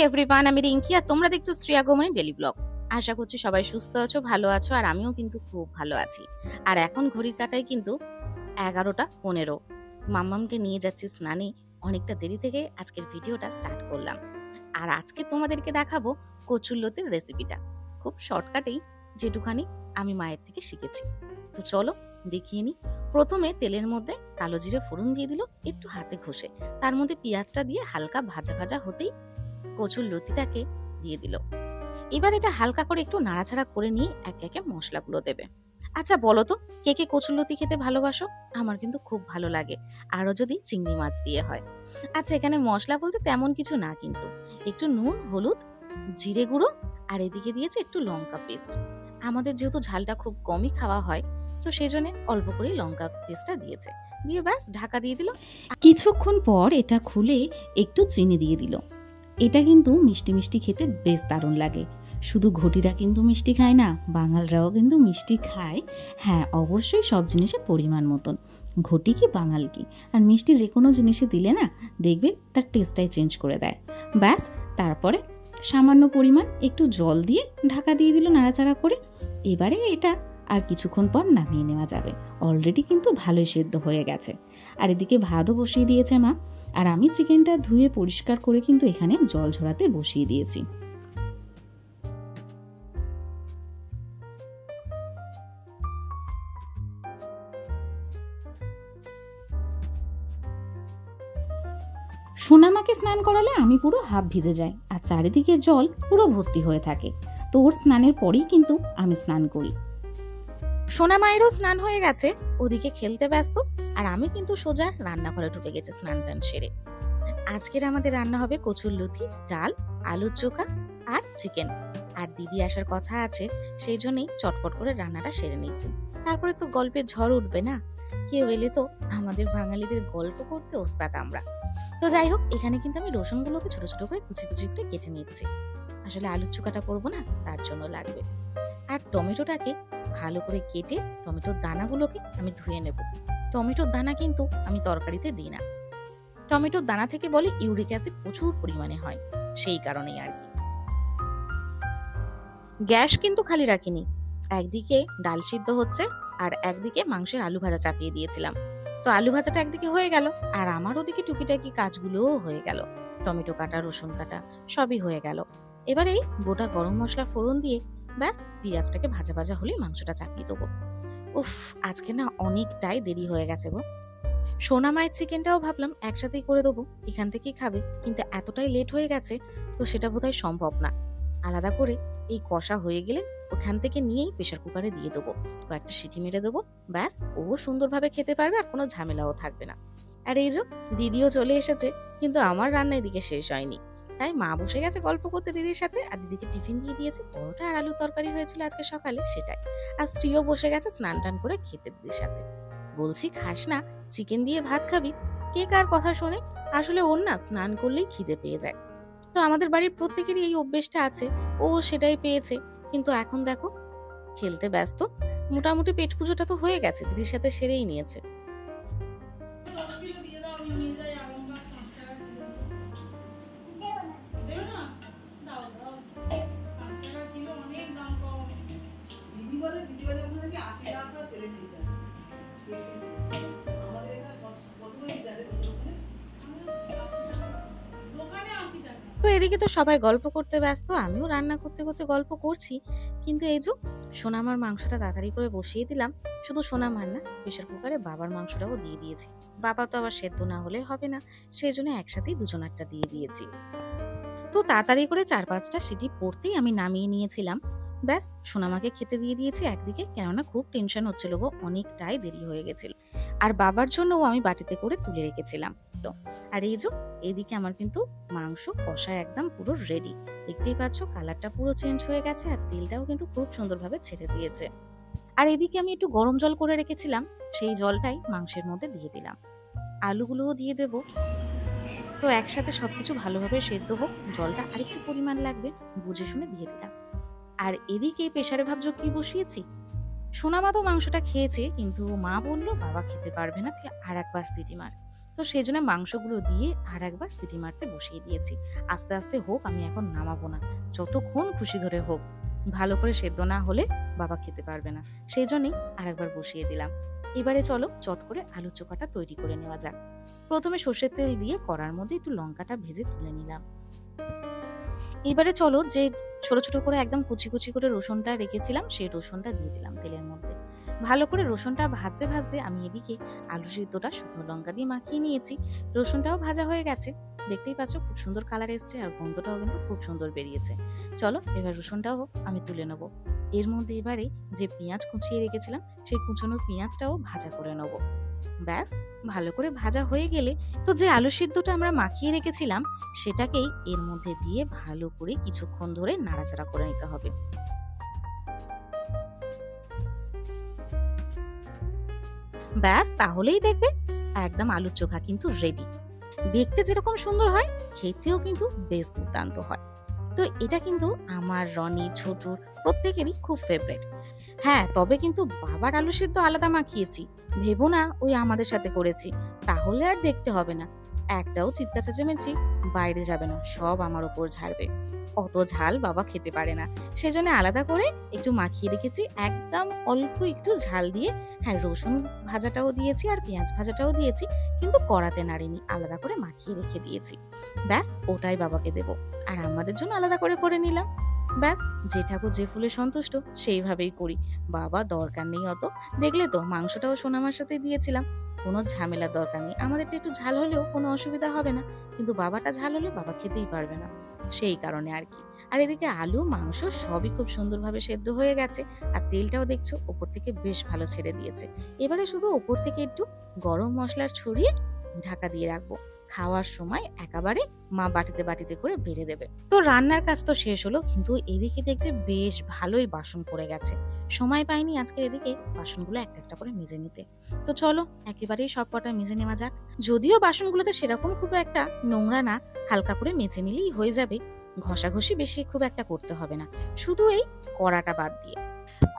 Everyone, আমি রিঙ্কি আর তোমরা দেখছো শ্রেয়া গোমনি ডেলি ব্লগ। আশা করছি সবাই সুস্থ আছো, ভালো আছো, আর আমিও কিন্তু খুব ভালো আছি। আর এখন ঘড়ির কাঁটায় কিন্তু 11:15। মাম্মামকে নিয়ে যাচ্ছি স্নানে। অনেকটা দেরি থেকে আজকের ভিডিওটা স্টার্ট করলাম। আর আজকে তোমাদেরকে দেখাবো কচুরলতির রেসিপিটা, খুব শর্টকাটেই, যেটুখানি আমি মায়ের থেকে শিখেছি। তো চলো দেখিয়ে নি। প্রথমে তেলের মধ্যে কালো জিরে ফোড়ন দিয়ে দিল একটু হাতে ঘষে, তার মধ্যে পেঁয়াজটা দিয়ে হালকা ভাজা ভাজা হতেই কচুর লতিটাকে দিয়ে দিল। এবার এটা হালকা করে একটু নাড়াচাড়া করে নিয়ে একে একে মশলাগুলো দেবে। আচ্ছা বলো তো, কে কে কচুর লতি খেতে ভালোবাসো? আমার কিন্তু খুব ভালো লাগে, আরো যদি চিংড়ি মাছ দিয়ে হয়। আচ্ছা, এখানে মশলা বলতে তেমন কিছু না, কিন্তু একটু নুন, হলুদ, জিরে গুঁড়ো, আর এদিকে দিয়েছে একটু লঙ্কা পেস্ট। আমাদের যেহেতু ঝালটা খুব কমই খাওয়া হয়, তো সেই জন্য অল্প করে লঙ্কা পেস্টটা দিয়েছে, দিয়ে ব্যাস ঢাকা দিয়ে দিল। কিছুক্ষণ পর এটা খুলে একটু চিনি দিয়ে দিল। এটা কিন্তু মিষ্টি মিষ্টি খেতে বেশ দারুণ লাগে। শুধু ঘটিরা কিন্তু মিষ্টি খায় না, বাঙালরাও কিন্তু মিষ্টি খায়। হ্যাঁ, অবশ্যই সব জিনিসে পরিমাণ মতন। ঘটি কি বাঙাল কি, আর মিষ্টি যে কোনো জিনিসে দিলে না দেখবে তার টেস্টটাই চেঞ্জ করে দেয়। ব্যাস, তারপরে সামান্য পরিমাণ একটু জল দিয়ে ঢাকা দিয়ে দিল নাড়াচাড়া করে। এবারে এটা আর কিছুক্ষণ পর নামিয়ে নেওয়া যাবে। অলরেডি কিন্তু ভালোই সেদ্ধ হয়ে গেছে। আর এদিকে ভাতও বসিয়ে দিয়েছে মা, আর আমি চিকেনটা ধুয়ে পরিষ্কার করে কিন্তু এখানে জল ঝরাতে বসিয়ে দিয়েছি। সোনামাকে স্নান করালে আমি পুরো হাফ ভিজে যাই, আর চারিদিকে জল পুরো ভর্তি হয়ে থাকে। তো ওর স্নানের পরেই কিন্তু আমি স্নান করি। সোনা মায়েরও স্নান হয়ে গেছে, ওদিকে খেলতে ব্যস্ত, আর আমি কিন্তু সোজা রান্নাঘরে ঢুকে গেছে স্নান টান সেরে। আজকের আমাদের রান্না হবে কচুর লতি, ডাল, আলুর চোখা আর চিকেন। আর দিদি আসার কথা আছে, সেই জন্যই চটপট করে রান্নাটা সেরে নিচ্ছি। তারপরে তো গল্পের ঝড় উঠবে না, কেউ এলে তো আমাদের বাঙালিদের গল্প করতে ওস্তাদ আমরা। তো যাই হোক, এখানে কিন্তু আমি রসুনগুলোকে ছোট ছোট করে কুচি কুচি করে কেটে নিচ্ছি। আসলে আলুর চোখাটা করবো না, তার জন্য লাগবে। আর টমেটোটাকে ভালো করে কেটে টমেটোর দানাগুলোকে আমি ধুয়ে নেব। টমেটোর দানা কিন্তু আমি তরকারিতে দিই না, টমেটোর দানা থেকে বলে ইউরিক অ্যাসিড প্রচুর পরিমাণে হয়, সেই কারণেই আর কি। গ্যাস কিন্তু খালি রাখিনি, একদিকে ডাল সিদ্ধ হচ্ছে আর একদিকে মাংসের আলু ভাজা চাপিয়ে দিয়েছিলাম। তো আলু ভাজাটা একদিকে হয়ে গেল, আর আমার ওদিকে টুকিটাকি কাজগুলোও হয়ে গেল। টমেটো কাটা, রসুন কাটা সবই হয়ে গেল। এবারে গোটা গরম মশলা ফোড়ন দিয়ে ব্যাস পেঁয়াজটাকে ভাজা ভাজা হলে মাংসটা চাপিয়ে দেবো। উফ, আজকে না অনেকটাই দেরি হয়ে গেছে গো। সোনা মায়ের চিকেনটাও ভাবলাম একসাথেই করে দেবো, এখান থেকেই খাবে, কিন্তু এতটাই লেট হয়ে গেছে, তো সেটা বোধহয় সম্ভব না। আলাদা করে এই কষা হয়ে গেলে ওখান থেকে নিয়েই প্রেশার কুকারে দিয়ে দেবো, কয়েকটা সিটি মেরে দেবো, ব্যাস ও সুন্দরভাবে খেতে পারবে, আর কোনো ঝামেলাও থাকবে না। আর এই যে দিদিও চলে এসেছে, কিন্তু আমার রান্না এদিকে শেষ হয়নি। তাই মা বসে গেছে গল্প করতে দিদির সাথে, আর দিদিকে টিফিন দিয়ে দিয়েছে, পরোটা আর আলু তরকারি হয়েছিল আজকে সকালে, সেটাই। আর স্ত্রীও বসে গেছে স্নান টান করে খেতে দিদির সাথে। বলছি খাস না, চিকেন দিয়ে ভাত খাবি, কে কার কথা শোনে। আসলে ওর না স্নান করলেই খিদে পেয়ে যায়। তো আমাদের বাড়ির প্রত্যেকেরই এই অভ্যেসটা আছে, ও সেটাই পেয়েছে। কিন্তু এখন দেখো খেলতে ব্যস্ত। মোটামুটি পেট পুজোটা তো হয়ে গেছে, দিদির সাথে সেরেই নিয়েছে। তো এদিকে তো সবাই গল্প করতে ব্যস্ত, আমিও রান্না করতে করতে গল্প করছি। কিন্তু এই যে সোনামার মাংসটা তাড়াতাড়ি করে বসিয়ে দিলাম। শুধু সোনামার না, প্রেশার কুকারে বাবার মাংসটাও দিয়ে দিয়েছি। বাবা তো আবার সেদ্ধ না হলে হবে না, সেই জন্য একসাথেই দুজনারটা দিয়ে দিয়েছি। তো তাড়াতাড়ি করে 4-5টা সিটি পড়তেই আমি নামিয়ে নিয়েছিলাম। ব্যাস সোনামাকে খেতে দিয়ে দিয়েছি একদিকে, কেননা খুব টেনশন হচ্ছিল গো, অনেকটাই দেরি হয়ে গেছিল। আর বাবার জন্যও আমি বাটিতে করে তুলে রেখেছিলাম। তো আর এই যে এদিকে আমার কিন্তু মাংস কষা একদম পুরো রেডি। দেখতেই পাচ্ছ কালারটা পুরো চেঞ্জ হয়ে গেছে, আর তেলটাও কিন্তু খুব সুন্দরভাবে ছেড়ে দিয়েছে। আর এদিকে আমি একটু গরম জল করে রেখেছিলাম, সেই জলটাই মাংসের মধ্যে দিয়ে দিলাম। আলুগুলোও দিয়ে দেবো। তো একসাথে সবকিছু ভালোভাবে সেদ্ধ হোক, জলটা আরেকটু পরিমাণ লাগবে, বুঝে শুনে দিয়ে দিলাম। আর এদিকে প্রেসারে ভাবছো কি বসিয়েছি। সোনামা তো মাংসটা খেয়েছে, কিন্তু মা বললো বাবা খেতে পারবে না, তুই আর একবার সিটি মার। তো তো সেই জন্য মাংসগুলো দিয়ে আর একবার সিটি মারতে বসিয়ে দিয়েছি। আস্তে আস্তে হোক, আমি এখন নামাবো না, যতক্ষণ খুশি ধরে হোক। ভালো করে সেদ্ধ না হলে বাবা খেতে পারবে না, সেই জন্যই আর একবার বসিয়ে দিলাম। এবারে চলো চট করে আলু চোখাটা তৈরি করে নেওয়া যাক। প্রথমে সর্ষের তেল দিয়ে কড়ার মধ্যে একটু লঙ্কাটা ভেজে তুলে নিলাম। এবারে চলো যে ছোট ছোট করে একদম কুচি কুচি করে রসুনটা রেখেছিলাম, সেই রসুনটা দিয়ে দিলাম তেলের মধ্যে। ভালো করে রসুনটা ভাজতে ভাজতে আমি এদিকে আলু সিদ্ধটা শুকনো লঙ্কা দিয়ে মাখিয়ে নিয়েছি। রসুনটাও ভাজা হয়ে গেছে, দেখতেই পাচ্ছ খুব সুন্দর কালার এসছে, আর গন্ধটাও কিন্তু খুব সুন্দর বেরিয়েছে। চলো এবার রসুনটাও আমি তুলে নেবো। এর মধ্যে এবারে যে পেঁয়াজ কুচিয়ে রেখেছিলাম, সেই কুচনো পেঁয়াজটাও ভাজা করে নেবো। ব্যাস, ভালো করে ভাজা হয়ে গেলে তো যে আলু সিদ্ধটা আমরা মাখিয়ে রেখেছিলাম, সেটাকেই এর মধ্যে দিয়ে ভালো করে কিছুক্ষণ ধরে নাড়াচাড়া করে নিতে হবে। ব্যাস, তাহলেই দেখবে একদম আলুর চোখা কিন্তু রেডি। দেখতে যেরকম সুন্দর হয়, খেতেও কিন্তু বেশ দুর্দান্ত হয়। তো এটা কিন্তু আমার, রনির, ছোটুর প্রত্যেকেরই খুব ফেভারিট। হ্যাঁ, তবে কিন্তু বাবার আলু সিদ্ধ আলাদা মাখিয়েছি, ভেবো না ওই আমাদের সাথে করেছি, তাহলে আর দেখতে হবে না। একটাও চিৎকার চেঁচামেচি বাইরে যাবে না, সব আমার ওপর ঝাড়বে। অত ঝাল বাবা খেতে পারে না, সেজন্য আলাদা করে একটু মাখিয়ে রেখেছি, একদম অল্প একটু ঝাল দিয়ে। হ্যাঁ, রসুন ভাজাটাও দিয়েছি আর পেঁয়াজ ভাজাটাও দিয়েছি, কিন্তু কড়াতে নাড়িনি, আলাদা করে মাখিয়ে রেখে দিয়েছি। ব্যাস, ওটাই বাবাকে দেবো, আর আমাদের জন্য আলাদা করে করে নিলাম। ব্যাস, যে ঠাকুর যে ফুলে সন্তুষ্ট সেইভাবেই করি। বাবা দরকার নেই অত, দেখলে তো মাংসটাও সোনামার সাথে দিয়েছিলাম, কোনো ঝামেলার দরকার নেই। আমাদেরটা একটু ঝাল হলেও কোনো অসুবিধা হবে না, কিন্তু বাবাটা ঝাল হলে বাবা খেতেই পারবে না, সেই কারণে আর কি। আর এদিকে আলু মাংস সবই খুব সুন্দরভাবে সেদ্ধ হয়ে গেছে, আর তেলটাও দেখছো ওপর থেকে বেশ ভালো ছেড়ে দিয়েছে। এবারে শুধু ওপর থেকে একটু গরম মশলা ছড়িয়ে ঢাকা দিয়ে রাখবো। খাওয়ার সময় একেবারে মা বাটিতে বাটিতে করে বেড়ে দেবে। তো রান্নার কাজ তো শেষ হলো, কিন্তু এদিকে দেখছি বেশ ভালোই বাসন পড়ে গেছে। সময় পাইনি আজকে এদিকে বাসনগুলো একটা একটা করে মেজে নিতে। তো চলো একেবারেই সব কটা মেজে নেওয়া যাক। যদিও বাসনগুলোতে সেরকম খুব একটা নোংরা না, হালকা করে মেজে নিলেই হয়ে যাবে। ঘষাঘষি বেশি খুব একটা করতে হবে না, শুধু এই কড়াটা বাদ দিয়ে।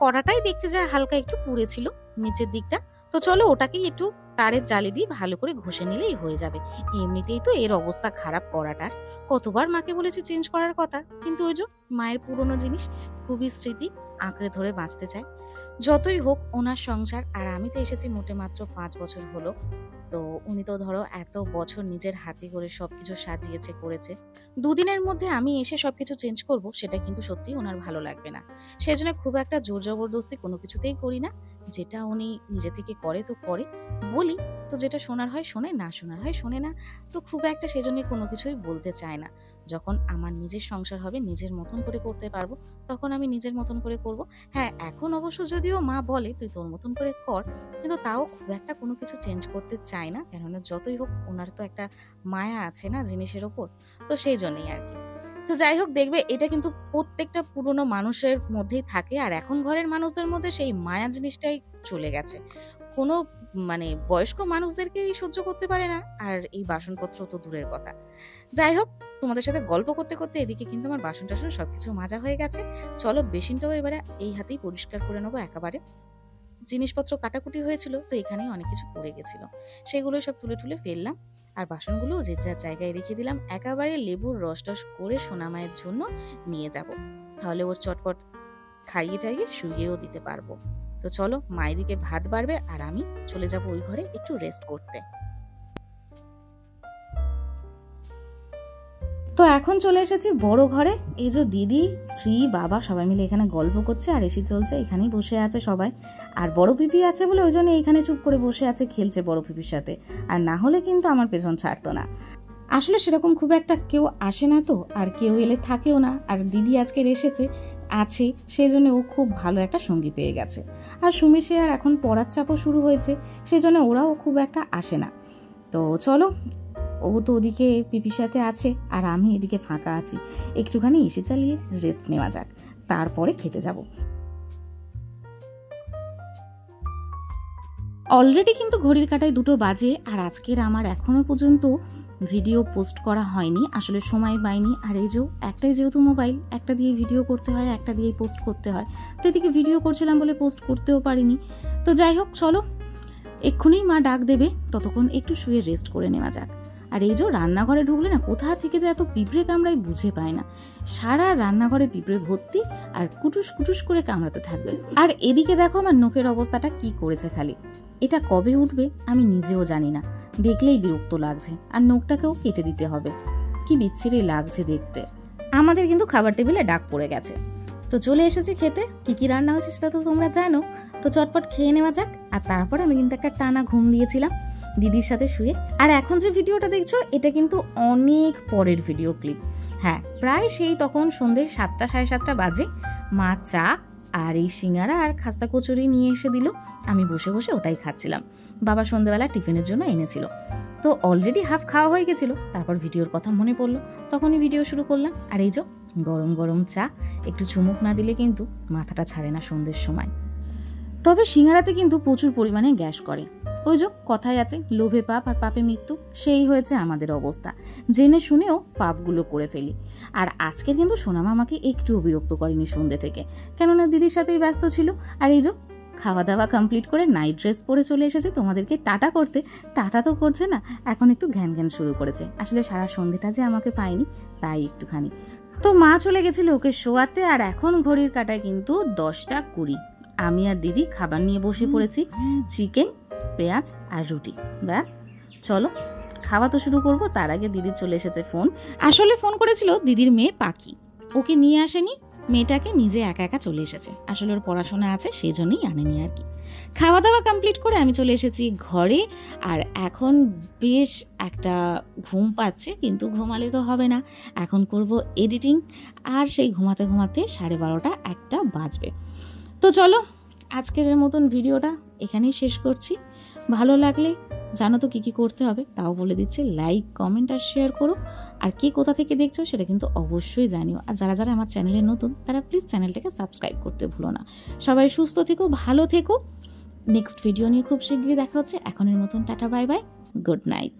কড়াটাই দেখছে যে হালকা একটু পুড়েছিল নিচের দিকটা, তো চলো ওটাকেই একটু তারের জালি দিয়ে ভালো করে ঘষে নিলেই হয়ে যাবে। এমনিতেই তো এর অবস্থা খারাপ কড়াটার, কতবার মাকে বলেছি চেঞ্জ করার কথা, কিন্তু ওই যে মায়ের পুরনো জিনিস, খুবই স্মৃতি, আঁকড়ে ধরে বাঁচতে চায়। যতই হোক ওনার সংসার, আর আমি তো এসেছি মোটে মাত্র 5 বছর হলো। তো উনি তো ধরো এত বছর নিজের হাতে করে সবকিছু সাজিয়েছে করেছে, দুদিনের মধ্যে আমি এসে সবকিছু চেঞ্জ করব, সেটা কিন্তু সত্যি ওনার ভালো লাগবে না। সেজন্য খুব একটা জোর জবরদস্তি কোনো কিছুতেই করি না, যেটা উনি নিজে থেকে করে তো করে, বলি তো যেটা শোনার হয় শোনে, না শোনার হয় শোনে না। তো খুব একটা সেজন্য কোনো কিছুই বলতে চায় না। যখন আমার নিজের সংসার হবে, নিজের মতন করে করতে পারবো, তখন আমি নিজের মতন করে করব। হ্যাঁ, এখন অবশ্য যদিও মা বলে তুই তোর মতন করে কর, কিন্তু তাও খুব একটা কোনো কিছু চেঞ্জ করতে চায় না, কেননা যতই হোক ওনার তো একটা মায়া আছে না জিনিসের ওপর, তো সেই জন্যই আর কি। তো যাই হোক, দেখবে এটা কিন্তু প্রত্যেকটা পুরনো মানুষের মধ্যেই থাকে, আর এখন ঘরের মানুষদের মধ্যে সেই মায়া জিনিসটাই চলে গেছে। কোনো মানে বয়স্ক মানুষদেরকেই সহ্য করতে পারে না, আর এই বাসনপত্র তো দূরের কথা। যাই হোক, তোমাদের সাথে গল্প করতে করতে এদিকে কিন্তু আমার বাসন টাসন সবকিছু মাজা হয়ে গেছে। চলো বেসিনটাও এবারে এই হাতেই পরিষ্কার করে নেবো একেবারে। জিনিসপত্র কাটাকুটি হয়েছিল, তো এখানেই অনেক কিছু পড়ে গেছিল, সেগুলো সব তুলে তুলে ফেললাম, আর বাসনগুলো যে যার জায়গায় রেখে দিলাম। একেবারে লেবুর রস টস করে সোনামায়ের জন্য নিয়ে যাব, তাহলে ওর চটপট খাইয়ে টাইয়ে শুইয়েও দিতে পারবো। তো চলো, মায়ের দিকে ভাত বাড়বে আর আমি চলে যাব ওই ঘরে একটু রেস্ট করতে। তো এখন চলে এসেছি বড় ঘরে। এই যে দিদি, শ্রী, বাবা সবাই মিলে এখানে গল্প করছে, আর এসি চলছে, এখানেই বসে আছে সবাই। আর বড় পিপি আছে বলে ওই জন্য এইখানে চুপ করে বসে আছে, খেলছে বড় পিপির সাথে, আর না হলে কিন্তু আমার পেছন ছাড়তো না। আসলে সেরকম খুব একটা কেউ আসে না তো, আর কেউ এলে থাকেও না, আর দিদি আজকের এসেছে আছে, সেই জন্য ও খুব ভালো একটা সঙ্গী পেয়ে গেছে। আর সুমিশে আর এখন পড়ার চাপও শুরু হয়েছে, সেই জন্য ওরাও খুব একটা আসে না। তো চলো, ও তো ওদিকে পিপির সাথে আছে, আর আমি এদিকে ফাঁকা আছি, একটুখানি এসে চালিয়ে রেস্ট নেওয়া যাক, তারপরে খেতে যাব। অলরেডি কিন্তু ঘড়ির কাঁটায় 2টো বাজে, আর আজকের আমার এখনো পর্যন্ত ভিডিও পোস্ট করা হয়নি, আসলে সময় পাইনি। আর এই যে একটাই যেহেতু মোবাইল, একটা দিয়ে ভিডিও করতে হয়, একটা দিয়েই পোস্ট করতে হয়, তো এদিকে ভিডিও করছিলাম বলে পোস্ট করতেও পারিনি। তো যাই হোক, চলো এক্ষুনি মা ডাক দেবে, ততক্ষণ একটু শুয়ে রেস্ট করে নেওয়া যাক। আর এই যে রান্নাঘরে ঢুকলে না কোথা থেকে যে এত পিঁপড়ে কামড়াই বুঝে পায় না, সারা রান্নাঘরে পিঁপড়ে ভর্তি আর কুটুস কুটুস করে কামড়াতে থাকবে। আর এদিকে দেখো আমার নখের অবস্থাটা কি করেছে খালি, এটা কবে উঠবে আমি নিজেও জানি না, দেখলেই বিরক্ত লাগছে। আর নখটাকেও কেটে দিতে হবে, কি বিচ্ছিরি লাগছে দেখতে। আমাদের কিন্তু খাবার টেবিলে ডাক পড়ে গেছে, তো চলে এসেছি খেতে। কি কি রান্না হয়েছে সেটা তো তোমরা জানো, তো চটপট খেয়ে নেওয়া যাক। আর তারপর আমি কিন্তু একটা টানা ঘুম দিয়েছিলাম দিদির সাথে শুয়ে। আর এখন যে ভিডিওটা দেখছো এটা কিন্তু অনেক পরের ভিডিও ক্লিপ। হ্যাঁ, প্রায় সেই তখন সন্ধ্যে 7টা 7:30 বাজে। মা চা আর এই সিঙ্গারা আর খাস্তা কচুরি নিয়ে এসে দিল, আমি বসে বসে ওটাই খাচ্ছিলাম। বাবা সন্ধ্যেবেলা টিফিনের জন্য এনেছিল, তো অলরেডি হাফ খাওয়া হয়ে গেছিল। তারপর ভিডিওর কথা মনে পড়লো, তখনই ভিডিও শুরু করলাম। আর এই যে গরম গরম চা, একটু চুমুক না দিলে কিন্তু মাথাটা ছাড়ে না সন্ধ্যের সময়। তবে সিঙ্গারাতে কিন্তু প্রচুর পরিমাণে গ্যাস করে। ওই যে কথাই আছে, লোভে পাপ আর পাপে মৃত্যু, সেই হয়েছে আমাদের অবস্থা। জেনে শুনেও পাপগুলো করে ফেলি। আর আজকের কিন্তু সোনামা আমাকে একটুও বিরক্ত করেনি সন্ধ্যে থেকে, কেননা দিদির সাথেই ব্যস্ত ছিল। আর এই যে খাওয়া দাওয়া কমপ্লিট করে নাইট ড্রেস পরে চলে এসেছে তোমাদেরকে টাটা করতে। টাটা তো করছে না, এখন একটু ঘ্যান ঘ্যান শুরু করেছে। আসলে সারা সন্ধ্যেটা যে আমাকে পায়নি তাই একটুখানি। তো মা চলে গেছিল ওকে শোয়াতে, আর এখন ঘড়ির কাঁটায় কিন্তু 10টা 20। আমি আর দিদি খাবার নিয়ে বসে পড়েছি, চিকেন, পেঁয়াজ আর রুটি। ব্যাস, চলো খাওয়া তো শুরু করবো। তার আগে দিদির চলে এসেছে ফোন। আসলে ফোন করেছিল দিদির মেয়ে পাখি, ওকে নিয়ে আসেনি, মেয়েটাকে নিজে একা একা চলে এসেছে। আসলে ওর পড়াশোনা আছে সেই জন্যই আনেনি আর কি। খাওয়া দাওয়া কমপ্লিট করে আমি চলে এসেছি ঘরে। আর এখন বেশ একটা ঘুম পাচ্ছে, কিন্তু ঘুমালে তো হবে না, এখন করব এডিটিং। আর সেই ঘুমাতে ঘুমাতে 12:30 1টা বাজবে। তো চলো আজকের মতন ভিডিওটা এখানেই শেষ করছি। ভালো লাগলে জানো তো কী করতে হবে, তাও বলে দিচ্ছে, লাইক, কমেন্ট আর শেয়ার করো। আর কে কোথা থেকে দেখছো সেটা কিন্তু অবশ্যই জানিও। আর যারা যারা আমার চ্যানেলে নতুন তারা প্লিজ চ্যানেলটাকে সাবস্ক্রাইব করতে ভুলো না। সবাই সুস্থ থেকো, ভালো থেকো। নেক্সট ভিডিও নিয়ে খুব শীঘ্রই দেখা হচ্ছে। এখনের মতন tata, bye bye, good night.